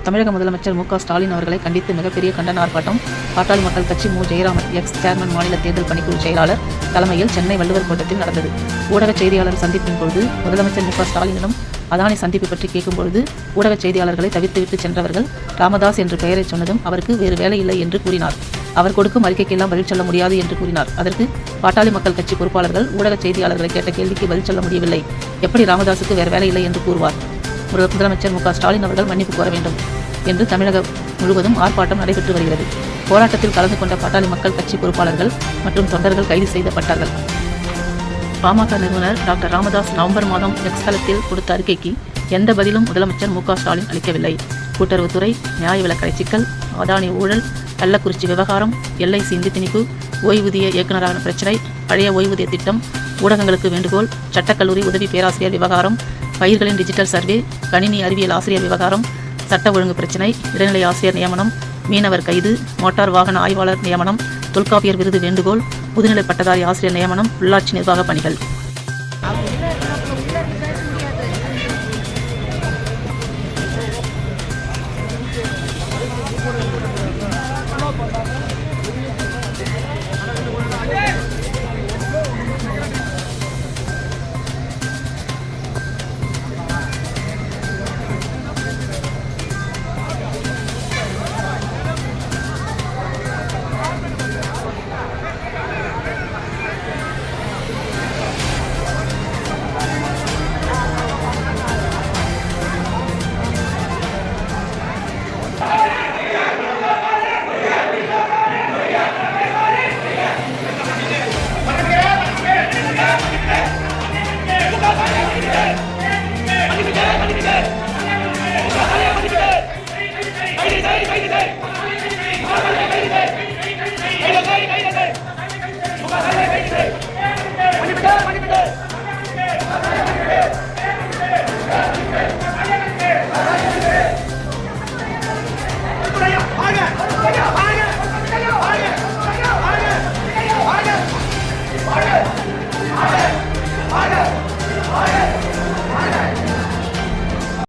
தமிழக முதலமைச்சர் ஸ்டாலின் அவர்களை கண்டித்து மிகப்பெரிய கண்டன ஆர்ப்பாட்டம் பாட்டாளி மக்கள் கட்சி ஜெயராமன் எக்ஸ் சேர்மன் மாநில தேர்தல் பணிக்குழு செயலாளர் தலைமையில் சென்னை வள்ளுவர் கோட்டத்தில் நடந்தது. ஊடக செய்தியாளர் சந்திப்பின் பொழுது முதலமைச்சர் ஸ்டாலினிடம் அதானி சந்திப்பு பற்றி கேட்கும்பொழுது ஊடக செய்தியாளர்களை தவிர்த்துவிட்டு சென்றவர்கள் ராமதாஸ் என்று பெயரை சொன்னதும் அவருக்கு வேறு வேலை இல்லை என்று கூறினார். அவர் கொடுக்கும் அறிக்கைக்கெல்லாம் பதில் சொல்ல முடியாது என்று கூறினார். அதற்கு பாட்டாளி மக்கள் கட்சி பொறுப்பாளர்கள் ஊடக செய்தியாளர்களை கேட்ட கேள்விக்கு பதில் சொல்ல முடியவில்லை, எப்படி ராமதாஸுக்கு வேறு வேலை இல்லை என்று கூறுவார்? முதலமைச்சர் ஸ்டாலின் அவர்கள் மன்னிப்பு கோர வேண்டும் என்று தமிழகம் முழுவதும் ஆர்ப்பாட்டம் நடைபெற்று வருகிறது. போராட்டத்தில் கலந்து கொண்ட பாட்டாளி மக்கள் கட்சி பொறுப்பாளர்கள் மற்றும் தொண்டர்கள் கைது செய்யப்பட்டார்கள். பாமக நிறுவனர் டாக்டர் ராமதாஸ் நவம்பர் மாதம் எக்ஸ் தளத்தில் கொடுத்த அறிக்கைக்கு எந்த பதிலும் முதலமைச்சர் ஸ்டாலின் அளிக்கவில்லை. கூட்டுறவுத்துறை, நியாய விலைக்கடை சிக்கல், அதானி ஊழல், கள்ளக்குறிச்சி விவகாரம், LIC நிதி திணிப்பு, ஓய்வூதிய இயக்குநரான பிரச்சினை, பழைய ஓய்வூதிய திட்டம், ஊடகங்களுக்கு வேண்டுகோள், சட்டக்கல்லூரி உதவி பேராசிரியர் விவகாரம், பயிர்களின் டிஜிட்டல் சர்வே, கணினி அறிவியல் ஆசிரியர் விவகாரம், சட்ட ஒழுங்கு பிரச்சினை, இடைநிலை ஆசிரியர் நியமனம், மீனவர் கைது, மோட்டார் வாகன ஆய்வாளர் நியமனம், தொல்காப்பியர் விருது வேண்டுகோள், முதுநிலை பட்டதாரி ஆசிரியர் நியமனம், உள்ளாட்சி நிர்வாக பணிகள்.